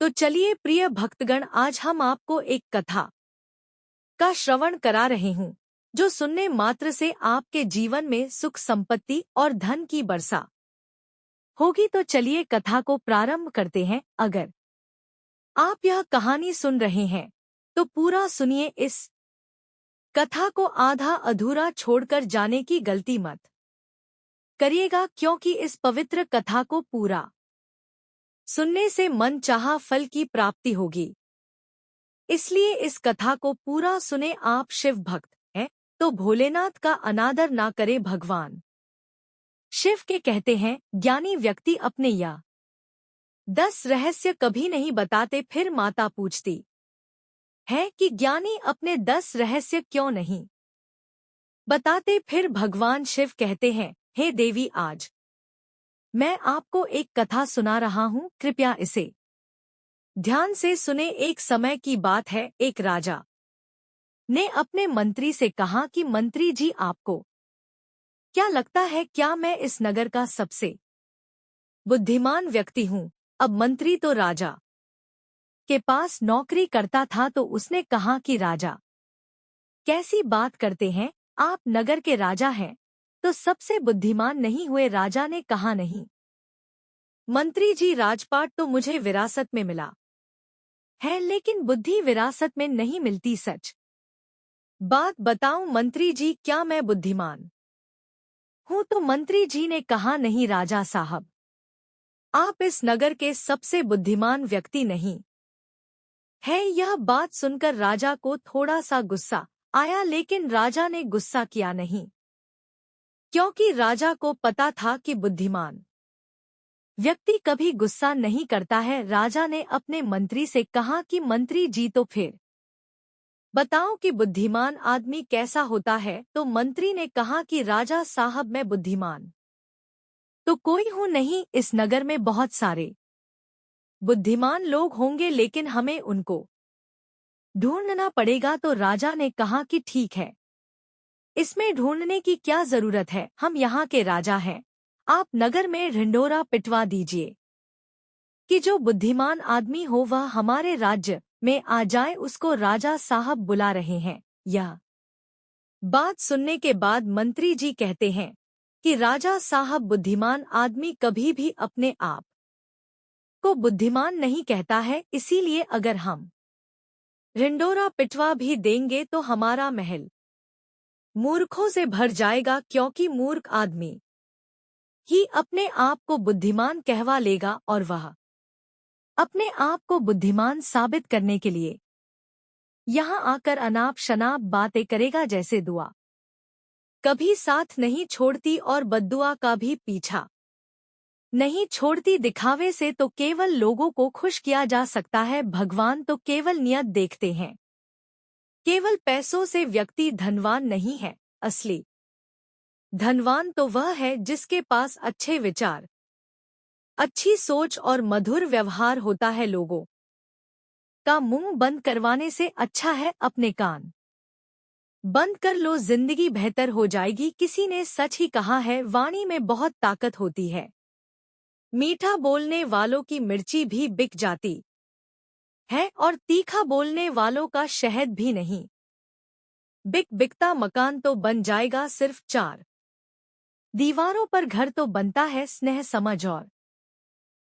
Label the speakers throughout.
Speaker 1: तो चलिए प्रिय भक्तगण, आज हम आपको एक कथा का श्रवण करा रहे हूँ जो सुनने मात्र से आपके जीवन में सुख संपत्ति और धन की वर्षा होगी। तो चलिए कथा को प्रारंभ करते हैं। अगर आप यह कहानी सुन रहे हैं तो पूरा सुनिए। इस कथा को आधा अधूरा छोड़कर जाने की गलती मत करिएगा, क्योंकि इस पवित्र कथा को पूरा सुनने से मन चाहा फल की प्राप्ति होगी। इसलिए इस कथा को पूरा सुने। आप शिव भक्त हैं तो भोलेनाथ का अनादर ना करे। भगवान शिव के कहते हैं, ज्ञानी व्यक्ति अपने या 10 रहस्य कभी नहीं बताते। फिर माता पूछती है कि ज्ञानी अपने 10 रहस्य क्यों नहीं बताते। फिर भगवान शिव कहते हैं, हे देवी, आज मैं आपको एक कथा सुना रहा हूँ, कृपया इसे ध्यान से सुने। एक समय की बात है, एक राजा ने अपने मंत्री से कहा कि मंत्री जी, आपको क्या लगता है, क्या मैं इस नगर का सबसे बुद्धिमान व्यक्ति हूँ? अब मंत्री तो राजा के पास नौकरी करता था, तो उसने कहा कि राजा, कैसी बात करते हैं आप, नगर के राजा हैं तो सबसे बुद्धिमान नहीं हुए? राजा ने कहा, नहीं मंत्री जी, राजपाट तो मुझे विरासत में मिला है, लेकिन बुद्धि विरासत में नहीं मिलती। सच बात बताऊं मंत्री जी, क्या मैं बुद्धिमान हूं? तो मंत्री जी ने कहा, नहीं राजा साहब, आप इस नगर के सबसे बुद्धिमान व्यक्ति नहीं है। यह बात सुनकर राजा को थोड़ा सा गुस्सा आया, लेकिन राजा ने गुस्सा किया नहीं, क्योंकि राजा को पता था कि बुद्धिमान व्यक्ति कभी गुस्सा नहीं करता है। राजा ने अपने मंत्री से कहा कि मंत्री जी, तो फिर बताओ कि बुद्धिमान आदमी कैसा होता है? तो मंत्री ने कहा कि राजा साहब, मैं बुद्धिमान तो कोई हूँ नहीं। इस नगर में बहुत सारे बुद्धिमान लोग होंगे, लेकिन हमें उनको ढूंढना पड़ेगा। तो राजा ने कहा कि ठीक है, इसमें ढूंढने की क्या जरूरत है, हम यहाँ के राजा हैं। आप नगर में ढिंढोरा पिटवा दीजिए कि जो बुद्धिमान आदमी हो वह हमारे राज्य में आ जाए, उसको राजा साहब बुला रहे हैं। यह बात सुनने के बाद मंत्री जी कहते हैं कि राजा साहब, बुद्धिमान आदमी कभी भी अपने आप को बुद्धिमान नहीं कहता है, इसीलिए अगर हम ढिंढोरा पिटवा भी देंगे तो हमारा महल मूर्खों से भर जाएगा, क्योंकि मूर्ख आदमी ही अपने आप को बुद्धिमान कहवा लेगा और वह अपने आप को बुद्धिमान साबित करने के लिए यहाँ आकर अनाप शनाप बातें करेगा, जैसे दुआ कभी साथ नहीं छोड़ती और बद्दुआ का भी पीछा नहीं छोड़ती। दिखावे से तो केवल लोगों को खुश किया जा सकता है, भगवान तो केवल नियत देखते हैं। केवल पैसों से व्यक्ति धनवान नहीं है, असली धनवान तो वह है जिसके पास अच्छे विचार, अच्छी सोच और मधुर व्यवहार होता है। लोगों का मुंह बंद करवाने से अच्छा है अपने कान बंद कर लो, जिंदगी बेहतर हो जाएगी। किसी ने सच ही कहा है, वाणी में बहुत ताकत होती है, मीठा बोलने वालों की मिर्ची भी बिक जाती है और तीखा बोलने वालों का शहद भी नहीं बिकता। मकान तो बन जाएगा, सिर्फ 4 दीवारों पर घर तो बनता है स्नेह, समझ और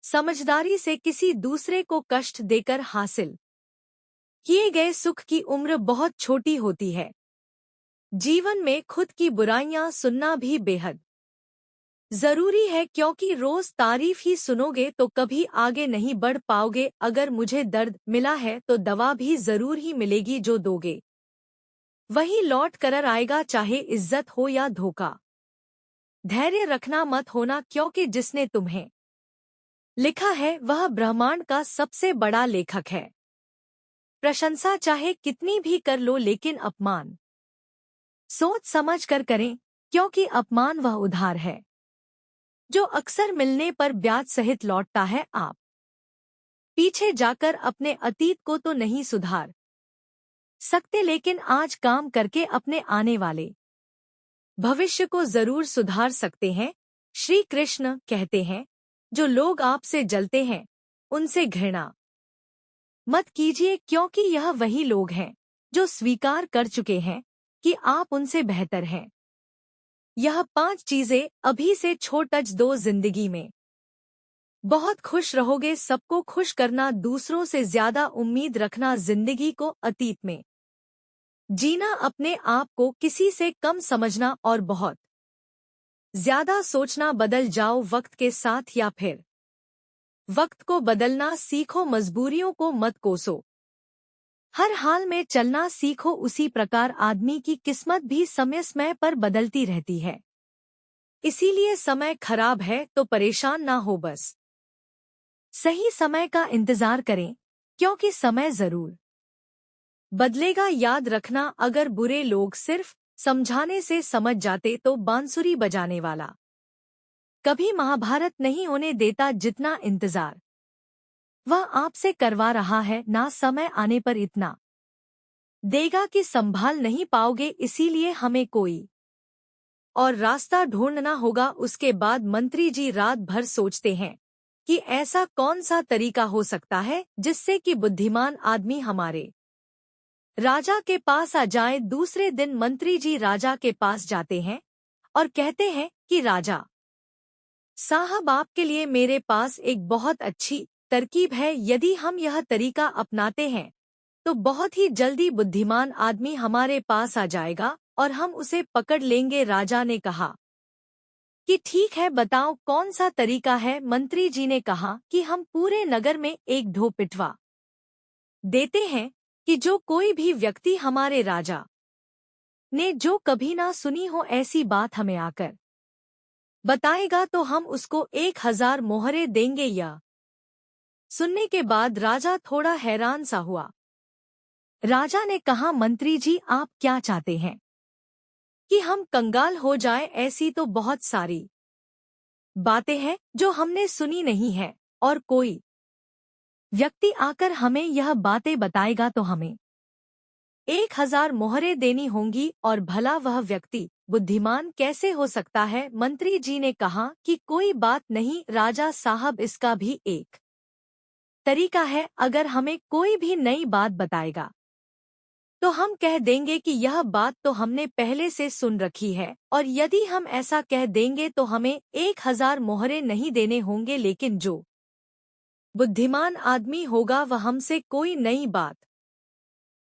Speaker 1: समझदारी से। किसी दूसरे को कष्ट देकर हासिल किए गए सुख की उम्र बहुत छोटी होती है। जीवन में खुद की बुराइयां सुनना भी बेहद जरूरी है, क्योंकि रोज तारीफ ही सुनोगे तो कभी आगे नहीं बढ़ पाओगे। अगर मुझे दर्द मिला है तो दवा भी जरूर ही मिलेगी, जो दोगे वही लौट कर आएगा, चाहे इज्जत हो या धोखा। धैर्य रखना मत होना, क्योंकि जिसने तुम्हें लिखा है वह ब्रह्मांड का सबसे बड़ा लेखक है। प्रशंसा चाहे कितनी भी कर लो, लेकिन अपमान सोच समझ कर करें, क्योंकि अपमान वह उधार है जो अक्सर मिलने पर ब्याज सहित लौटता है। आप पीछे जाकर अपने अतीत को तो नहीं सुधार सकते, लेकिन आज काम करके अपने आने वाले भविष्य को जरूर सुधार सकते हैं। श्री कृष्ण कहते हैं, जो लोग आपसे जलते हैं उनसे घृणा मत कीजिए, क्योंकि यह वही लोग हैं जो स्वीकार कर चुके हैं कि आप उनसे बेहतर हैं। यह 5 चीजें अभी से छोड़ दो जिंदगी में। बहुत खुश रहोगे। सबको खुश करना, दूसरों से ज्यादा उम्मीद रखना, जिंदगी को अतीत में जीना, अपने आप को किसी से कम समझना और बहुत ज्यादा सोचना। बदल जाओ वक्त के साथ या फिर वक्त को बदलना सीखो। मजबूरियों को मत कोसो, हर हाल में चलना सीखो। उसी प्रकार आदमी की किस्मत भी समय समय पर बदलती रहती है। इसीलिए समय खराब है तो परेशान ना हो, बस सही समय का इंतजार करें, क्योंकि समय जरूर बदलेगा। याद रखना, अगर बुरे लोग सिर्फ समझाने से समझ जाते तो बांसुरी बजाने वाला कभी महाभारत नहीं होने देता। जितना इंतजार वह आपसे करवा रहा है, ना समय आने पर इतना देगा कि संभाल नहीं पाओगे। इसीलिए हमें कोई और रास्ता ढूंढना होगा। उसके बाद मंत्री जी रात भर सोचते हैं कि ऐसा कौन सा तरीका हो सकता है जिससे कि बुद्धिमान आदमी हमारे राजा के पास आ जाए। दूसरे दिन मंत्री जी राजा के पास जाते हैं और कहते हैं कि राजा साहब, आपके लिए मेरे पास एक बहुत अच्छी तरकीब है। यदि हम यह तरीका अपनाते हैं तो बहुत ही जल्दी बुद्धिमान आदमी हमारे पास आ जाएगा और हम उसे पकड़ लेंगे। राजा ने कहा कि ठीक है, बताओ कौन सा तरीका है। मंत्री जी ने कहा कि हम पूरे नगर में एक ढो पिटवा देते हैं कि जो कोई भी व्यक्ति हमारे राजा ने जो कभी ना सुनी हो ऐसी बात हमें आकर बताएगा तो हम उसको 1000 मोहरें देंगे। या सुनने के बाद राजा थोड़ा हैरान सा हुआ। राजा ने कहा, मंत्री जी आप क्या चाहते हैं कि हम कंगाल हो जाए? ऐसी तो बहुत सारी बातें हैं जो हमने सुनी नहीं है, और कोई व्यक्ति आकर हमें यह बातें बताएगा तो हमें 1000 मोहरें देनी होंगी। और भला वह व्यक्ति बुद्धिमान कैसे हो सकता है? मंत्री जी ने कहा कि कोई बात नहीं राजा साहब, इसका भी एक तरीका है। अगर हमें कोई भी नई बात बताएगा तो हम कह देंगे कि यह बात तो हमने पहले से सुन रखी है, और यदि हम ऐसा कह देंगे तो हमें 1000 मोहरें नहीं देने होंगे। लेकिन जो बुद्धिमान आदमी होगा वह हमसे कोई नई बात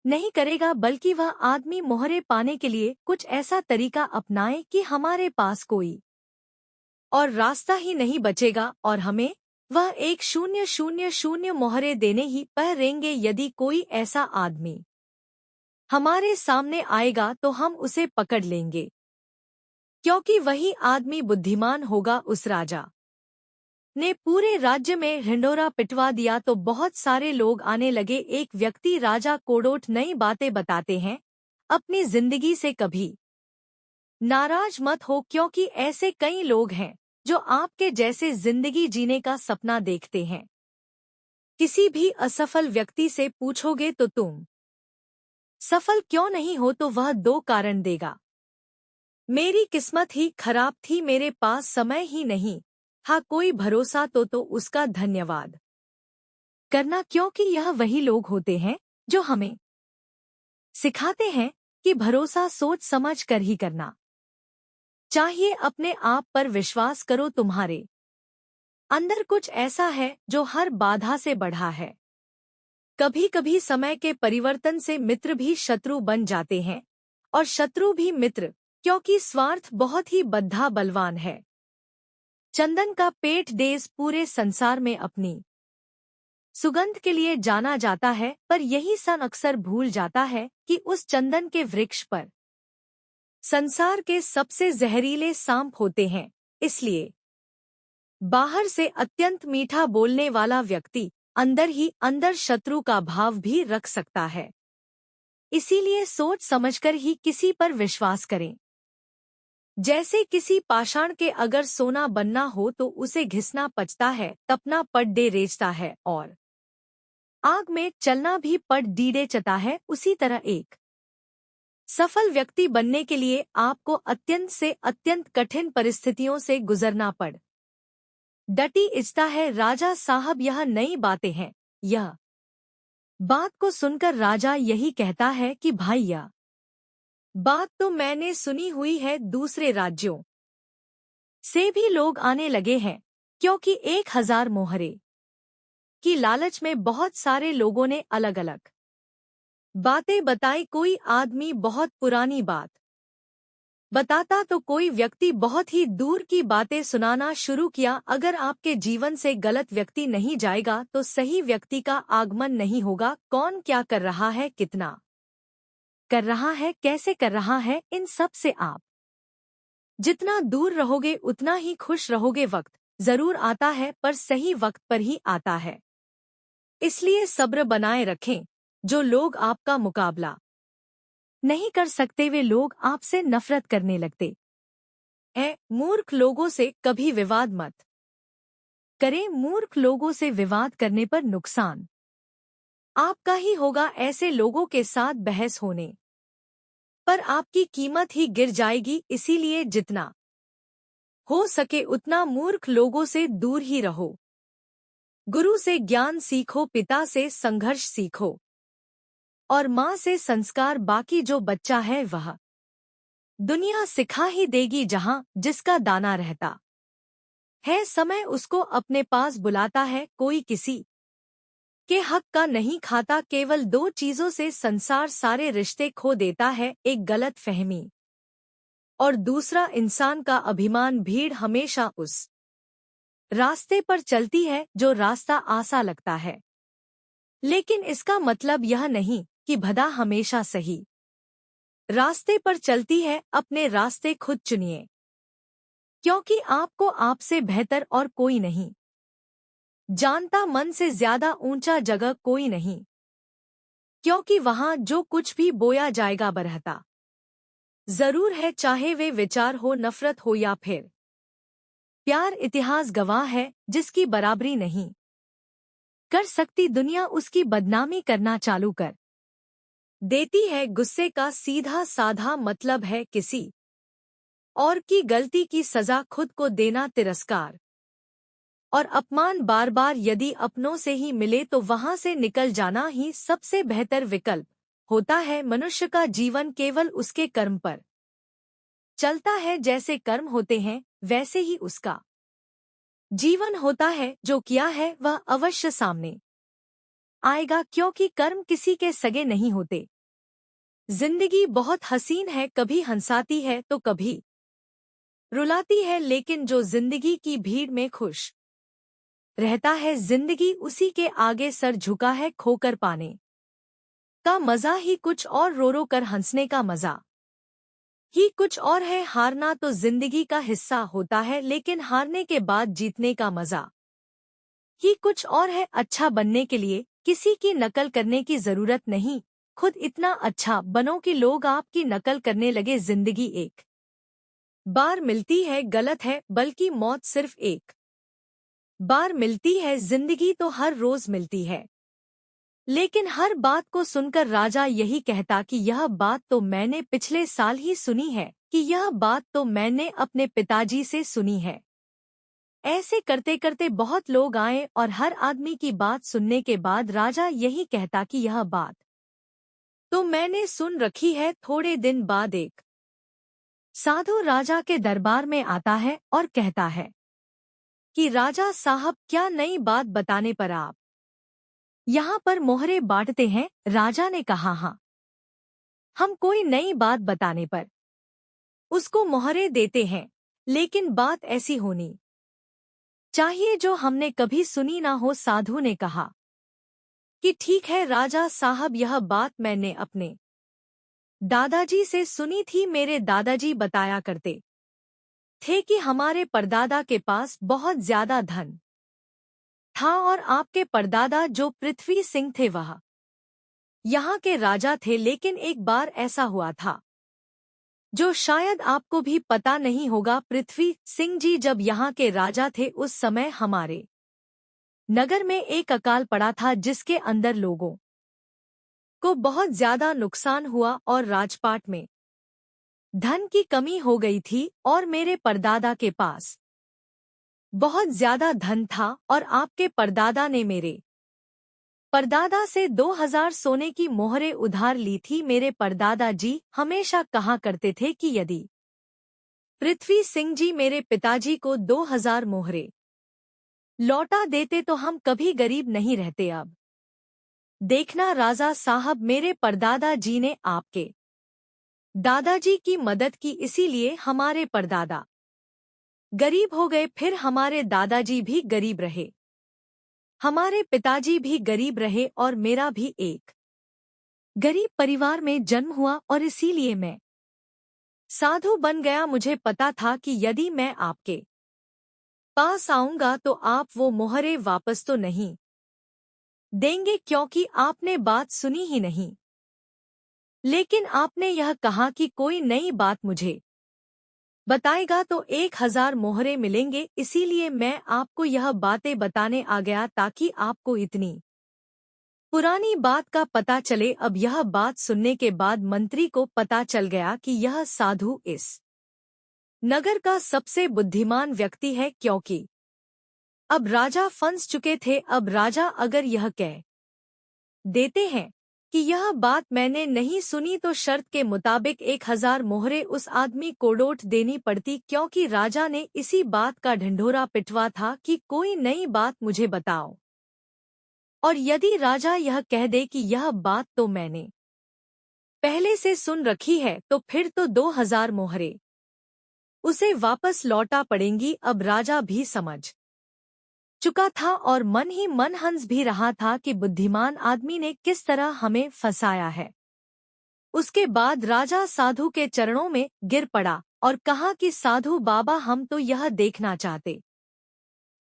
Speaker 1: नहीं करेगा, बल्कि वह आदमी मोहरे पाने के लिए कुछ ऐसा तरीका अपनाए कि हमारे पास कोई और रास्ता ही नहीं बचेगा और हमें वह 1000 मोहरे देने ही पड़ेंगे। यदि कोई ऐसा आदमी हमारे सामने आएगा तो हम उसे पकड़ लेंगे, क्योंकि वही आदमी बुद्धिमान होगा। उस राजा ने पूरे राज्य में हिंडोरा पिटवा दिया तो बहुत सारे लोग आने लगे। एक व्यक्ति राजा कोड़ोट नई बातें बताते हैं। अपनी जिंदगी से कभी नाराज मत हो, क्योंकि ऐसे कई लोग हैं जो आपके जैसे जिंदगी जीने का सपना देखते हैं। किसी भी असफल व्यक्ति से पूछोगे तो तुम सफल क्यों नहीं हो तो वह 2 कारण देगा। मेरी किस्मत ही खराब थी, मेरे पास समय ही नहीं था कोई भरोसा तो उसका धन्यवाद करना, क्योंकि यह वही लोग होते हैं जो हमें सिखाते हैं कि भरोसा सोच समझ कर ही करना चाहिए। अपने आप पर विश्वास करो, तुम्हारे अंदर कुछ ऐसा है जो हर बाधा से बढ़ा है। कभी कभी समय के परिवर्तन से मित्र भी शत्रु बन जाते हैं और शत्रु भी मित्र, क्योंकि स्वार्थ बहुत ही बद्धा बलवान है। चंदन का पेट देश पूरे संसार में अपनी सुगंध के लिए जाना जाता है, पर यही सन अक्सर भूल जाता है कि उस चंदन के वृक्ष पर संसार के सबसे जहरीले सांप होते हैं। इसलिए बाहर से अत्यंत मीठा बोलने वाला व्यक्ति अंदर ही अंदर शत्रु का भाव भी रख सकता है। इसीलिए सोच समझकर ही किसी पर विश्वास करें। जैसे किसी पाषाण के अगर सोना बनना हो तो उसे घिसना पचता है, तपना पट डे रेचता है, और आग में चलना भी पट डीडे चता है। उसी तरह एक सफल व्यक्ति बनने के लिए आपको अत्यंत से अत्यंत कठिन परिस्थितियों से गुजरना पड़ डटी इच्छता है। राजा साहब, यह नई बातें हैं, यह बात को सुनकर राजा यही कहता है कि भैया, बात तो मैंने सुनी हुई है, दूसरे राज्यों से भी लोग आने लगे हैं, क्योंकि 1000 मोहरे की लालच में बहुत सारे लोगों ने अलग अलग बातें बताई। कोई आदमी बहुत पुरानी बात बताता तो कोई व्यक्ति बहुत ही दूर की बातें सुनाना शुरू किया। अगर आपके जीवन से गलत व्यक्ति नहीं जाएगा तो सही व्यक्ति का आगमन नहीं होगा। कौन क्या कर रहा है, कितना कर रहा है, कैसे कर रहा है, इन सब से आप जितना दूर रहोगे उतना ही खुश रहोगे। वक्त जरूर आता है पर सही वक्त पर ही आता है, इसलिए सब्र बनाए रखें। जो लोग आपका मुकाबला नहीं कर सकते वे लोग आपसे नफरत करने लगते हैं। मूर्ख लोगों से कभी विवाद मत करें। मूर्ख लोगों से विवाद करने पर नुकसान आपका ही होगा। ऐसे लोगों के साथ बहस होने पर आपकी कीमत ही गिर जाएगी। इसीलिए जितना हो सके उतना मूर्ख लोगों से दूर ही रहो। गुरु से ज्ञान सीखो, पिता से संघर्ष सीखो और माँ से संस्कार। बाकी जो बच्चा है वह दुनिया सिखा ही देगी। जहाँ जिसका दाना रहता है समय उसको अपने पास बुलाता है। कोई किसी के हक का नहीं खाता। केवल 2 चीजों से संसार सारे रिश्ते खो देता है, एक गलत फहमी और दूसरा इंसान का अभिमान। भीड़ हमेशा उस रास्ते पर चलती है जो रास्ता आसा लगता है, लेकिन इसका मतलब यह नहीं कि भदा हमेशा सही रास्ते पर चलती है। अपने रास्ते खुद चुनिए, क्योंकि आपको आपसे बेहतर और कोई नहीं जानता। मन से ज्यादा ऊंचा जगह कोई नहीं, क्योंकि वहां जो कुछ भी बोया जाएगा बरहता जरूर है, चाहे वे विचार हो, नफरत हो या फिर प्यार। इतिहास गवाह है, जिसकी बराबरी नहीं कर सकती दुनिया उसकी बदनामी करना चालू कर देती है। गुस्से का सीधा साधा मतलब है किसी और की गलती की सजा खुद को देना। तिरस्कार और अपमान बार बार यदि अपनों से ही मिले तो वहां से निकल जाना ही सबसे बेहतर विकल्प होता है। मनुष्य का जीवन केवल उसके कर्म पर चलता है। जैसे कर्म होते हैं वैसे ही उसका जीवन होता है। जो किया है वह अवश्य सामने आएगा, क्योंकि कर्म किसी के सगे नहीं होते। जिंदगी बहुत हसीन है, कभी हंसाती है तो कभी रुलाती है, लेकिन जो जिंदगी की भीड़ में खुश रहता है जिंदगी उसी के आगे सर झुका है। खोकर पाने का मजा ही कुछ और, रो रो कर हंसने का मजा ही कुछ और है। हारना तो जिंदगी का हिस्सा होता है, लेकिन हारने के बाद जीतने का मजा ही कुछ और है। अच्छा बनने के लिए किसी की नकल करने की जरूरत नहीं, खुद इतना अच्छा बनो कि लोग आपकी नकल करने लगे। जिंदगी एक बार मिलती है, गलत है, बल्कि मौत सिर्फ एक बार मिलती है। जिंदगी तो हर रोज मिलती है, लेकिन हर बात को सुनकर राजा यही कहता कि यह बात तो मैंने पिछले साल ही सुनी है, कि यह बात तो मैंने अपने पिताजी से सुनी है। ऐसे करते करते बहुत लोग आए और हर आदमी की बात सुनने के बाद राजा यही कहता कि यह बात तो मैंने सुन रखी है। थोड़े दिन बाद एक साधु राजा के दरबार में आता है और कहता है कि राजा साहब, क्या नई बात बताने पर आप यहाँ पर मोहरे बांटते हैं? राजा ने कहा, हाँ, हम कोई नई बात बताने पर उसको मोहरे देते हैं, लेकिन बात ऐसी होनी चाहिए जो हमने कभी सुनी ना हो। साधु ने कहा कि ठीक है राजा साहब, यह बात मैंने अपने दादाजी से सुनी थी। मेरे दादाजी बताया करते थे कि हमारे परदादा के पास बहुत ज्यादा धन था और आपके परदादा जो पृथ्वी सिंह थे वह यहाँ के राजा थे। लेकिन एक बार ऐसा हुआ था जो शायद आपको भी पता नहीं होगा। पृथ्वी सिंह जी जब यहाँ के राजा थे उस समय हमारे नगर में एक अकाल पड़ा था, जिसके अंदर लोगों को बहुत ज्यादा नुकसान हुआ और राजपाट में धन की कमी हो गई थी और मेरे परदादा के पास बहुत ज्यादा धन था और आपके परदादा ने मेरे परदादा से 2000 सोने की मोहरें उधार ली थी। मेरे परदादा जी हमेशा कहा करते थे कि यदि पृथ्वी सिंह जी मेरे पिताजी को 2000 मोहरें लौटा देते तो हम कभी गरीब नहीं रहते। अब देखना राजा साहब, मेरे परदादा जी ने आपके दादाजी की मदद की, इसीलिए हमारे परदादा गरीब हो गए। फिर हमारे दादाजी भी गरीब रहे, हमारे पिताजी भी गरीब रहे और मेरा भी एक गरीब परिवार में जन्म हुआ और इसीलिए मैं साधु बन गया। मुझे पता था कि यदि मैं आपके पास आऊंगा तो आप वो मोहरें वापस तो नहीं देंगे, क्योंकि आपने बात सुनी ही नहीं। लेकिन आपने यह कहा कि कोई नई बात मुझे बताएगा तो 1000 मोहरें मिलेंगे, इसीलिए मैं आपको यह बातें बताने आ गया ताकि आपको इतनी पुरानी बात का पता चले। अब यह बात सुनने के बाद मंत्री को पता चल गया कि यह साधु इस नगर का सबसे बुद्धिमान व्यक्ति है, क्योंकि अब राजा फंस चुके थे। अब राजा अगर यह कह देते हैं कि यह बात मैंने नहीं सुनी तो शर्त के मुताबिक 1000 मोहरें उस आदमी को लौट देनी पड़ती, क्योंकि राजा ने इसी बात का ढिंढोरा पिटवा था कि कोई नई बात मुझे बताओ। और यदि राजा यह कह दे कि यह बात तो मैंने पहले से सुन रखी है तो फिर तो 2000 मोहरें उसे वापस लौटा पड़ेंगी। अब राजा भी समझ चुका था और मन ही मन हंस भी रहा था कि बुद्धिमान आदमी ने किस तरह हमें फंसाया है। उसके बाद राजा साधु के चरणों में गिर पड़ा और कहा कि साधु बाबा, हम तो यह देखना चाहते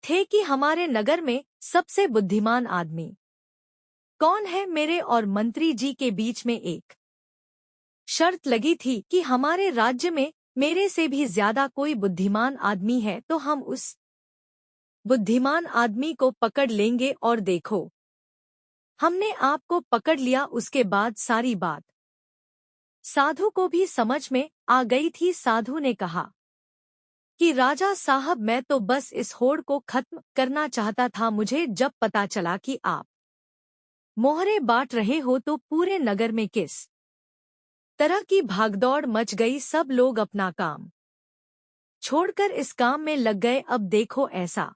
Speaker 1: थे कि हमारे नगर में सबसे बुद्धिमान आदमी कौन है। मेरे और मंत्री जी के बीच में एक शर्त लगी थी कि हमारे राज्य में मेरे से भी ज्यादा कोई बुद्धिमान आदमी है तो हम उस बुद्धिमान आदमी को पकड़ लेंगे। और देखो, हमने आपको पकड़ लिया। उसके बाद सारी बात साधु को भी समझ में आ गई थी। साधु ने कहा कि राजा साहब, मैं तो बस इस होड़ को खत्म करना चाहता था। मुझे जब पता चला कि आप मोहरे बांट रहे हो तो पूरे नगर में किस तरह की भागदौड़ मच गई। सब लोग अपना काम छोड़कर इस काम में लग गए। अब देखो ऐसा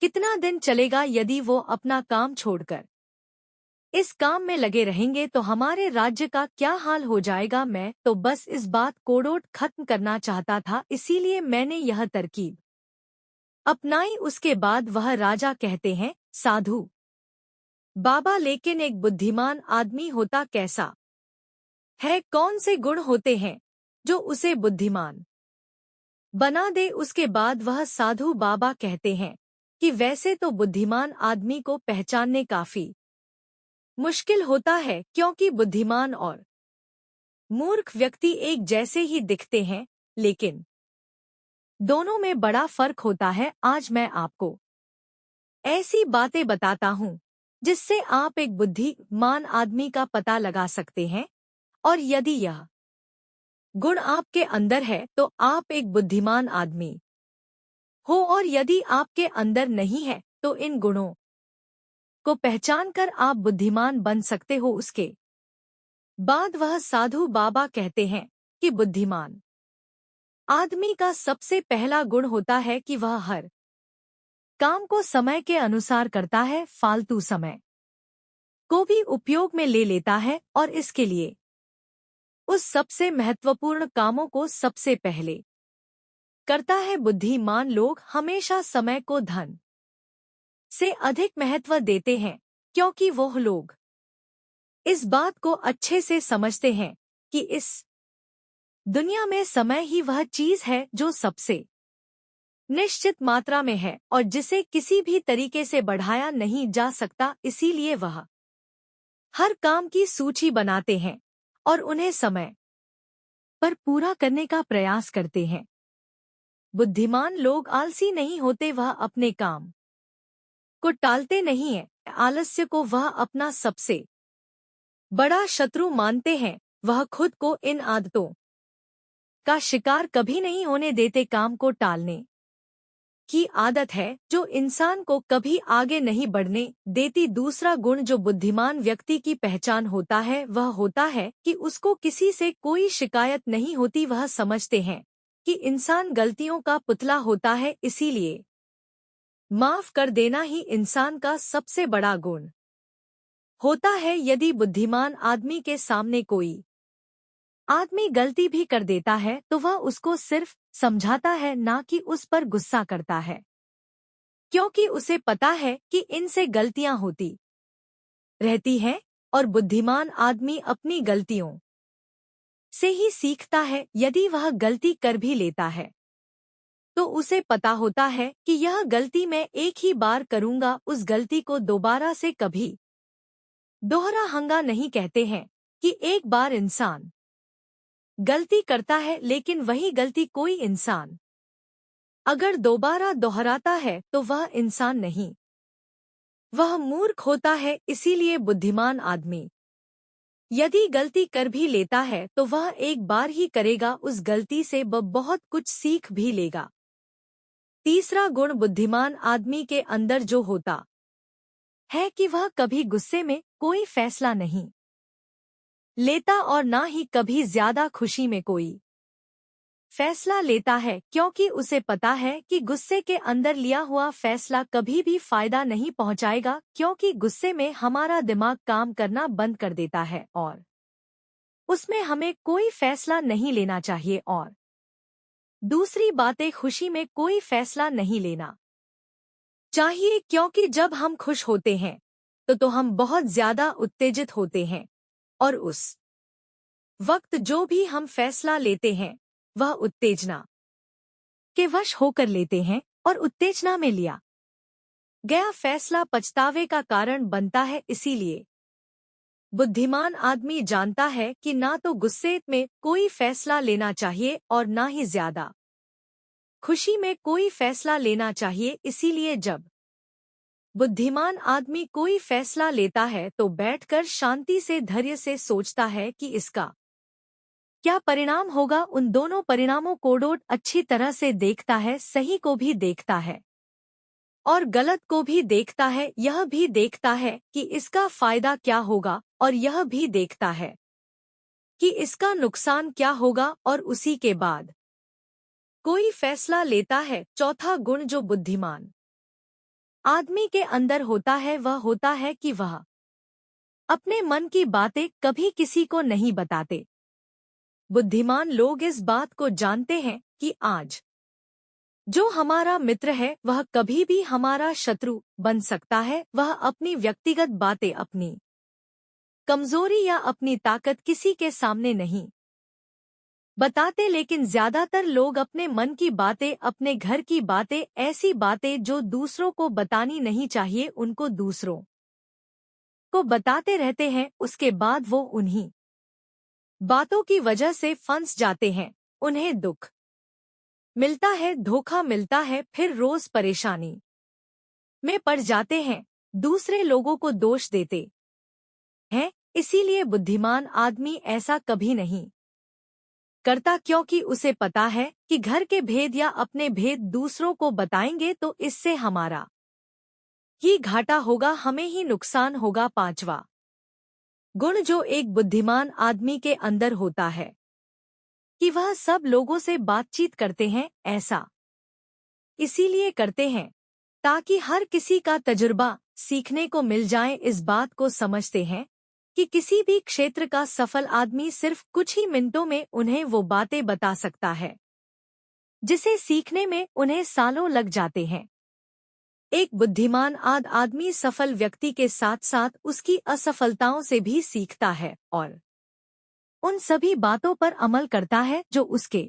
Speaker 1: कितना दिन चलेगा। यदि वो अपना काम छोड़कर इस काम में लगे रहेंगे तो हमारे राज्य का क्या हाल हो जाएगा। मैं तो बस इस बात को डोट खत्म करना चाहता था, इसीलिए मैंने यह तरकीब अपनाई। उसके बाद वह राजा कहते हैं, साधु बाबा, लेकिन एक बुद्धिमान आदमी होता कैसा है? कौन से गुण होते हैं जो उसे बुद्धिमान बना दे? उसके बाद वह साधु बाबा कहते हैं कि वैसे तो बुद्धिमान आदमी को पहचानने काफी मुश्किल होता है, क्योंकि बुद्धिमान और मूर्ख व्यक्ति एक जैसे ही दिखते हैं, लेकिन दोनों में बड़ा फर्क होता है। आज मैं आपको ऐसी बातें बताता हूँ जिससे आप एक बुद्धिमान आदमी का पता लगा सकते हैं, और यदि यह गुण आपके अंदर है तो आप एक बुद्धिमान आदमी हो, और यदि आपके अंदर नहीं है तो इन गुणों को पहचानकर आप बुद्धिमान बन सकते हो। उसके बाद वह साधु बाबा कहते हैं कि बुद्धिमान आदमी का सबसे पहला गुण होता है कि वह हर काम को समय के अनुसार करता है, फालतू समय को भी उपयोग में ले लेता है और इसके लिए उस सबसे महत्वपूर्ण कामों को सबसे पहले करता है। बुद्धिमान लोग हमेशा समय को धन से अधिक महत्व देते हैं, क्योंकि वो लोग इस बात को अच्छे से समझते हैं कि इस दुनिया में समय ही वह चीज है जो सबसे निश्चित मात्रा में है और जिसे किसी भी तरीके से बढ़ाया नहीं जा सकता। इसीलिए वह हर काम की सूची बनाते हैं और उन्हें समय पर पूरा करने का प्रयास करते हैं। बुद्धिमान लोग आलसी नहीं होते, वह अपने काम को टालते नहीं है। आलस्य को वह अपना सबसे बड़ा शत्रु मानते हैं। वह खुद को इन आदतों का शिकार कभी नहीं होने देते काम को टालने की आदत है जो इंसान को कभी आगे नहीं बढ़ने देती। दूसरा गुण जो बुद्धिमान व्यक्ति की पहचान होता है वह होता है कि उसको किसी से कोई शिकायत नहीं होती। वह समझते हैं कि इंसान गलतियों का पुतला होता है, इसीलिए माफ कर देना ही इंसान का सबसे बड़ा गुण होता है। यदि बुद्धिमान आदमी के सामने कोई आदमी गलती भी कर देता है तो वह उसको सिर्फ समझाता है, ना कि उस पर गुस्सा करता है, क्योंकि उसे पता है कि इनसे गलतियां होती रहती हैं और बुद्धिमान आदमी अपनी गलतियों से ही सीखता है। यदि वह गलती कर भी लेता है तो उसे पता होता है कि यह गलती मैं एक ही बार करूंगा, उस गलती को दोबारा से कभी दोहराऊंगा नहीं। कहते हैं कि एक बार इंसान गलती करता है, लेकिन वही गलती कोई इंसान अगर दोबारा दोहराता है तो वह इंसान नहीं, वह मूर्ख होता है। इसीलिए बुद्धिमान आदमी यदि गलती कर भी लेता है तो वह एक बार ही करेगा, उस गलती से वह बहुत कुछ सीख भी लेगा। तीसरा गुण बुद्धिमान आदमी के अंदर जो होता है कि वह कभी गुस्से में कोई फैसला नहीं लेता और ना ही कभी ज्यादा खुशी में कोई फैसला लेता है, क्योंकि उसे पता है कि गुस्से के अंदर लिया हुआ फैसला कभी भी फायदा नहीं पहुंचाएगा, क्योंकि गुस्से में हमारा दिमाग काम करना बंद कर देता है और उसमें हमें कोई फैसला नहीं लेना चाहिए। और दूसरी बात, खुशी में कोई फैसला नहीं लेना चाहिए, क्योंकि जब हम खुश होते हैं तो हम बहुत ज्यादा उत्तेजित होते हैं और उस वक्त जो भी हम फैसला लेते हैं वह उत्तेजना के वश होकर लेते हैं और उत्तेजना में लिया गया फैसला पछतावे का कारण बनता है। इसीलिए बुद्धिमान आदमी जानता है कि ना तो गुस्से में कोई फैसला लेना चाहिए और ना ही ज्यादा खुशी में कोई फैसला लेना चाहिए। इसीलिए जब बुद्धिमान आदमी कोई फैसला लेता है तो बैठकर शांति से धैर्य से सोचता है कि इसका क्या परिणाम होगा। उन दोनों परिणामों को अच्छी तरह से देखता है, सही को भी देखता है और गलत को भी देखता है। यह भी देखता है कि इसका फायदा क्या होगा और यह भी देखता है कि इसका नुकसान क्या होगा और उसी के बाद कोई फैसला लेता है। चौथा गुण जो बुद्धिमान आदमी के अंदर होता है वह होता है कि वह अपने मन की बातें कभी किसी को नहीं बताते। बुद्धिमान लोग इस बात को जानते हैं कि आज जो हमारा मित्र है वह कभी भी हमारा शत्रु बन सकता है। वह अपनी व्यक्तिगत बातें, अपनी कमजोरी या अपनी ताकत किसी के सामने नहीं बताते, लेकिन ज्यादातर लोग अपने मन की बातें, अपने घर की बातें, ऐसी बातें जो दूसरों को बतानी नहीं चाहिए उनको दूसरों को बताते रहते हैं। उसके बाद वो उन्हीं बातों की वजह से फंस जाते हैं, उन्हें दुख मिलता है, धोखा मिलता है, फिर रोज परेशानी में पड़ जाते हैं, दूसरे लोगों को दोष देते हैं। इसीलिए बुद्धिमान आदमी ऐसा कभी नहीं करता, क्योंकि उसे पता है कि घर के भेद या अपने भेद दूसरों को बताएंगे तो इससे हमारा ही घाटा होगा, हमें ही नुकसान होगा। पांचवा गुण जो एक बुद्धिमान आदमी के अंदर होता है कि वह सब लोगों से बातचीत करते हैं। ऐसा इसीलिए करते हैं ताकि हर किसी का तजुर्बा सीखने को मिल जाए। इस बात को समझते हैं कि किसी भी क्षेत्र का सफल आदमी सिर्फ कुछ ही मिनटों में उन्हें वो बातें बता सकता है जिसे सीखने में उन्हें सालों लग जाते हैं। एक बुद्धिमान आदमी सफल व्यक्ति के साथ साथ उसकी असफलताओं से भी सीखता है और उन सभी बातों पर अमल करता है जो उसके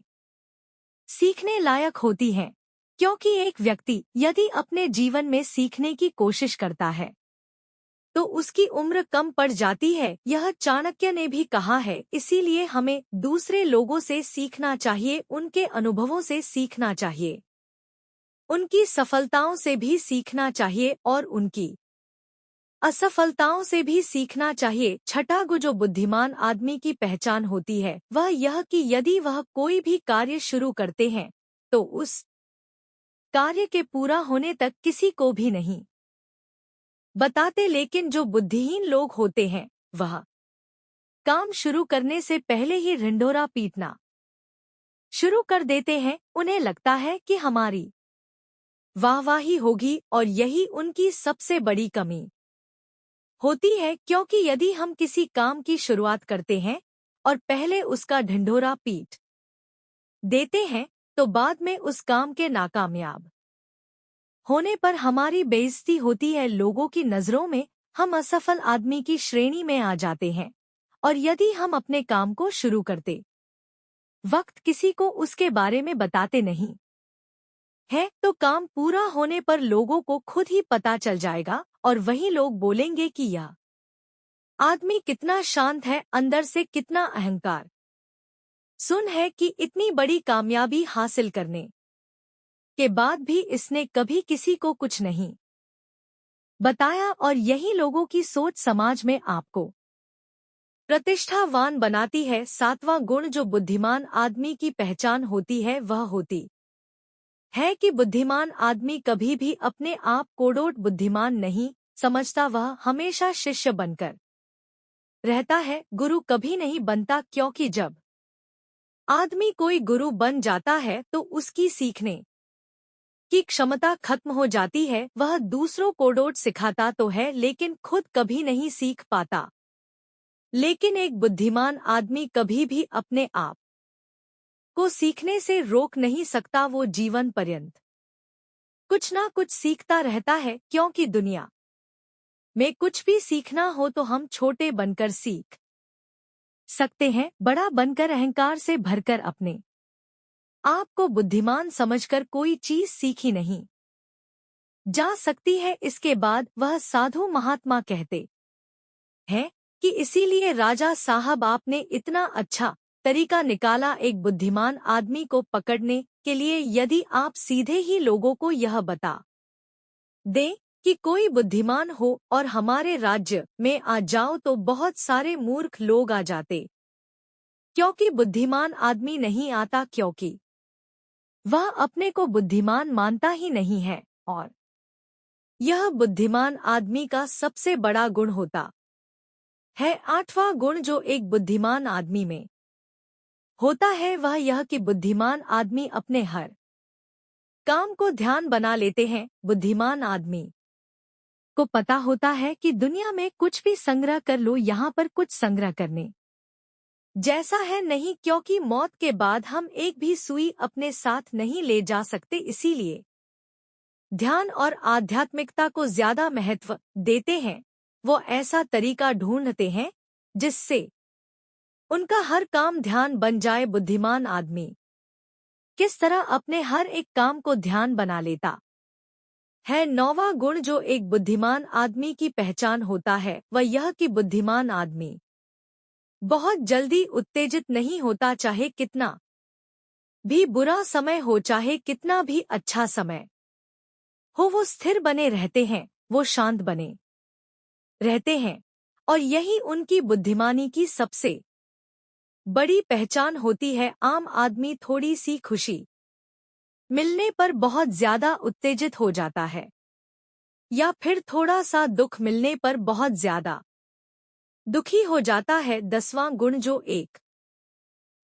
Speaker 1: सीखने लायक होती हैं, क्योंकि एक व्यक्ति यदि अपने जीवन में सीखने की कोशिश करता है तो उसकी उम्र कम पड़ जाती है। यह चाणक्य ने भी कहा है। इसीलिए हमें दूसरे लोगों से सीखना चाहिए, उनके अनुभवों से सीखना चाहिए, उनकी सफलताओं से भी सीखना चाहिए और उनकी असफलताओं से भी सीखना चाहिए। छठा गुण जो बुद्धिमान आदमी की पहचान होती है वह यह कि यदि वह कोई भी कार्य शुरू करते हैं तो उस कार्य के पूरा होने तक किसी को भी नहीं बताते, लेकिन जो बुद्धिहीन लोग होते हैं वह काम शुरू करने से पहले ही ढिंढोरा पीटना शुरू कर देते हैं। उन्हें लगता है कि हमारी वाहवाही होगी और यही उनकी सबसे बड़ी कमी होती है, क्योंकि यदि हम किसी काम की शुरुआत करते हैं और पहले उसका ढिंढोरा पीट देते हैं तो बाद में उस काम के नाकामयाब होने पर हमारी बेइज्जती होती है। लोगों की नज़रों में हम असफल आदमी की श्रेणी में आ जाते हैं, और यदि हम अपने काम को शुरू करते वक्त किसी को उसके बारे में बताते नहीं है तो काम पूरा होने पर लोगों को खुद ही पता चल जाएगा और वही लोग बोलेंगे कि यह आदमी कितना शांत है, अंदर से कितना अहंकार सुन है कि इतनी बड़ी कामयाबी हासिल करने के बाद भी इसने कभी किसी को कुछ नहीं बताया। और यही लोगों की सोच समाज में आपको प्रतिष्ठावान बनाती है। 7वां गुण जो बुद्धिमान आदमी की पहचान होती है वह होती है कि बुद्धिमान आदमी कभी भी अपने आप को डोट बुद्धिमान नहीं समझता, वह हमेशा शिष्य बनकर रहता है, गुरु कभी नहीं बनता, क्योंकि जब आदमी कोई गुरु बन जाता है तो उसकी सीखने की क्षमता खत्म हो जाती है। वह दूसरों को डोट सिखाता तो है लेकिन खुद कभी नहीं सीख पाता। लेकिन एक बुद्धिमान आदमी कभी भी अपने आप को सीखने से रोक नहीं सकता, वो जीवन पर्यंत कुछ ना कुछ सीखता रहता है, क्योंकि दुनिया में कुछ भी सीखना हो तो हम छोटे बनकर सीख सकते हैं, बड़ा बनकर अहंकार से भरकर अपने आप को बुद्धिमान समझकर कोई चीज सीखी नहीं जा सकती है। इसके बाद वह साधु महात्मा कहते हैं कि इसीलिए राजा साहब आपने इतना अच्छा तरीका निकाला एक बुद्धिमान आदमी को पकड़ने के लिए। यदि आप सीधे ही लोगों को यह बता दें कि कोई बुद्धिमान हो और हमारे राज्य में आ जाओ तो बहुत सारे मूर्ख लोग आ जाते, क्योंकि बुद्धिमान आदमी नहीं आता, क्योंकि वह अपने को बुद्धिमान मानता ही नहीं है। और यह बुद्धिमान आदमी का सबसे बड़ा गुण होता है। 8वां गुण जो एक बुद्धिमान आदमी में होता है वह यह कि बुद्धिमान आदमी अपने हर काम को ध्यान बना लेते हैं। बुद्धिमान आदमी को पता होता है कि दुनिया में कुछ भी संग्रह कर लो, यहाँ पर कुछ संग्रह करने जैसा है नहीं, क्योंकि मौत के बाद हम एक भी सुई अपने साथ नहीं ले जा सकते। इसीलिए ध्यान और आध्यात्मिकता को ज्यादा महत्व देते हैं। वो ऐसा तरीका ढूंढते हैं जिससे उनका हर काम ध्यान बन जाए। बुद्धिमान आदमी किस तरह अपने हर एक काम को ध्यान बना लेता है। 9वां गुण जो एक बुद्धिमान आदमी की पहचान होता है वह यह कि बुद्धिमान आदमी बहुत जल्दी उत्तेजित नहीं होता, चाहे कितना भी बुरा समय हो, चाहे कितना भी अच्छा समय हो, वो स्थिर बने रहते हैं, वो शांत बने रहते हैं। और यही उनकी बुद्धिमानी की सबसे बड़ी पहचान होती है। आम आदमी थोड़ी सी खुशी मिलने पर बहुत ज्यादा उत्तेजित हो जाता है, या फिर थोड़ा सा दुख मिलने पर बहुत ज्यादा दुखी हो जाता है। 10वां गुण जो एक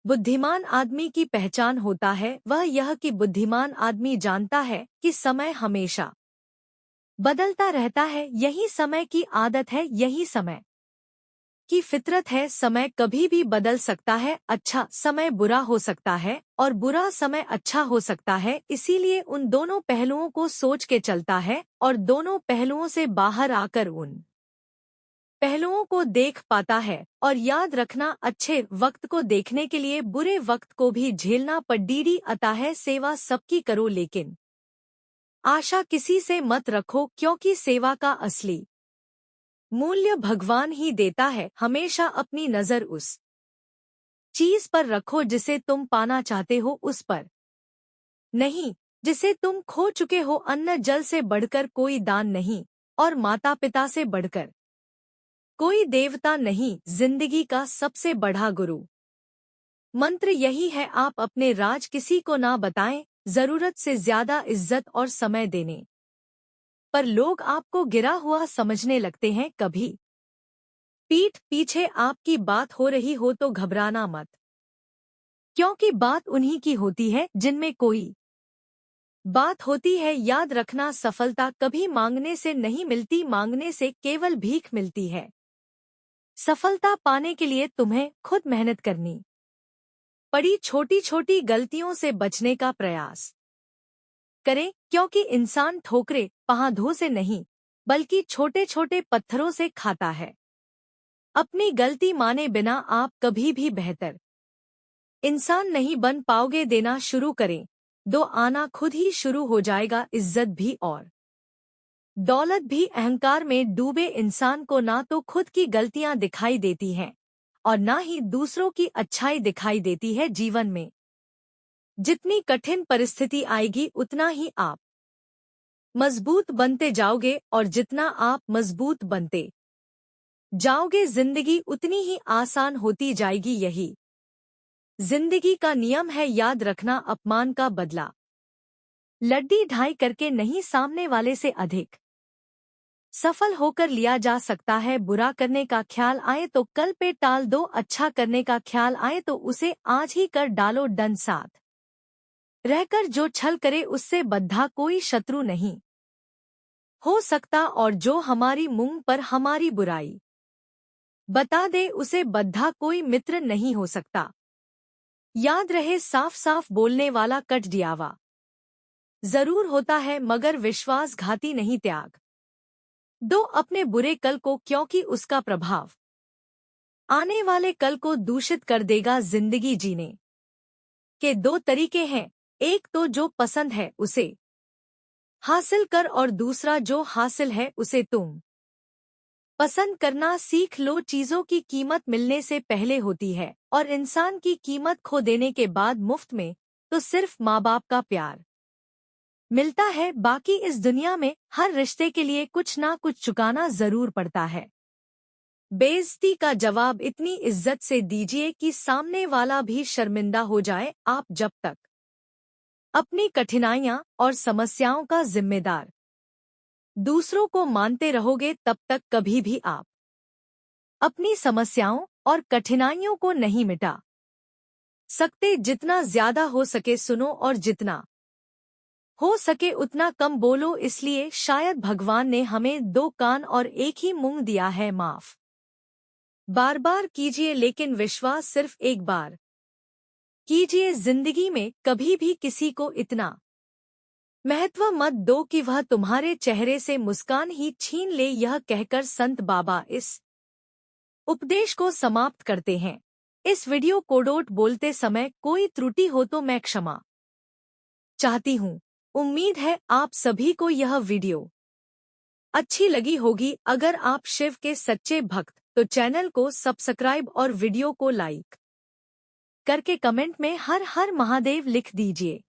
Speaker 1: बुद्धिमान आदमी की पहचान होता है वह यह कि बुद्धिमान आदमी जानता है कि समय हमेशा बदलता रहता है। यही समय की आदत है, यही समय की फितरत है। समय कभी भी बदल सकता है, अच्छा समय बुरा हो सकता है और बुरा समय अच्छा हो सकता है। इसीलिए उन दोनों पहलुओं को सोच के चलता है और दोनों पहलुओं से बाहर आकर उन पहलुओं को देख पाता है। और याद रखना, अच्छे वक्त को देखने के लिए बुरे वक्त को भी झेलना पड़ीडी आता है। सेवा सबकी करो लेकिन आशा किसी से मत रखो, क्योंकि सेवा का असली मूल्य भगवान ही देता है। हमेशा अपनी नजर उस चीज पर रखो जिसे तुम पाना चाहते हो, उस पर नहीं जिसे तुम खो चुके हो। अन्न जल से बढ़कर कोई दान नहीं और माता पिता से बढ़कर कोई देवता नहीं। जिंदगी का सबसे बड़ा गुरु मंत्र यही है, आप अपने राज किसी को ना बताएं। जरूरत से ज्यादा इज्जत और समय देने पर लोग आपको गिरा हुआ समझने लगते हैं। कभी पीठ पीछे आपकी बात हो रही हो तो घबराना मत, क्योंकि बात उन्हीं की होती है जिनमें कोई बात होती है। याद रखना, सफलता कभी मांगने से नहीं मिलती, मांगने से केवल भीख मिलती है। सफलता पाने के लिए तुम्हें खुद मेहनत करनी पड़ी। छोटी छोटी गलतियों से बचने का प्रयास करें, क्योंकि इंसान ठोकरे पहाड़ों से नहीं बल्कि छोटे छोटे पत्थरों से खाता है। अपनी गलती माने बिना आप कभी भी बेहतर इंसान नहीं बन पाओगे। देना शुरू करें, दो आना खुद ही शुरू हो जाएगा। इज्जत भी और दौलत भी अहंकार में डूबे इंसान को ना तो खुद की गलतियां दिखाई देती हैं और ना ही दूसरों की अच्छाई दिखाई देती है। जीवन में जितनी कठिन परिस्थिति आएगी उतना ही आप मजबूत बनते जाओगे, और जितना आप मजबूत बनते जाओगे जिंदगी उतनी ही आसान होती जाएगी। यही जिंदगी का नियम है। याद रखना, अपमान का बदला लड्डी ढाई करके नहीं, सामने वाले से अधिक सफल होकर लिया जा सकता है। बुरा करने का ख्याल आए तो कल पे टाल दो, अच्छा करने का ख्याल आए तो उसे आज ही कर डालो। डन साथ रहकर जो छल करे उससे बद्धा कोई शत्रु नहीं हो सकता, और जो हमारी मुंह पर हमारी बुराई बता दे उसे बद्धा कोई मित्र नहीं हो सकता। याद रहे, साफ साफ बोलने वाला कट दियावा जरूर होता है मगर विश्वासघाती नहीं। त्याग दो अपने बुरे कल को, क्योंकि उसका प्रभाव आने वाले कल को दूषित कर देगा। जिंदगी जीने के दो तरीके हैं, एक तो जो पसंद है उसे हासिल कर, और दूसरा जो हासिल है उसे तुम पसंद करना सीख लो। चीजों की कीमत मिलने से पहले होती है, और इंसान की कीमत खो देने के बाद मुफ्त में तो सिर्फ माँ बाप का प्यार मिलता है। बाकी इस दुनिया में हर रिश्ते के लिए कुछ ना कुछ चुकाना जरूर पड़ता है। बेइज्जती का जवाब इतनी इज्जत से दीजिए कि सामने वाला भी शर्मिंदा हो जाए। आप जब तक अपनी कठिनाइयां और समस्याओं का जिम्मेदार दूसरों को मानते रहोगे, तब तक कभी भी आप अपनी समस्याओं और कठिनाइयों को नहीं मिटा सकते। जितना ज्यादा हो सके सुनो, और जितना हो सके उतना कम बोलो। इसलिए शायद भगवान ने हमें दो कान और एक ही मुंह दिया है। माफ बार बार कीजिए, लेकिन विश्वास सिर्फ एक बार कीजिए। जिंदगी में कभी भी किसी को इतना महत्व मत दो कि वह तुम्हारे चेहरे से मुस्कान ही छीन ले। यह कहकर संत बाबा इस उपदेश को समाप्त करते हैं। इस वीडियो को डोट बोलते समय कोई त्रुटि हो तो मैं क्षमा चाहती हूँ। उम्मीद है आप सभी को यह वीडियो अच्छी लगी होगी। अगर आप शिव के सच्चे भक्त तो चैनल को सब्सक्राइब और वीडियो को लाइक करके कमेंट में हर हर महादेव लिख दीजिए।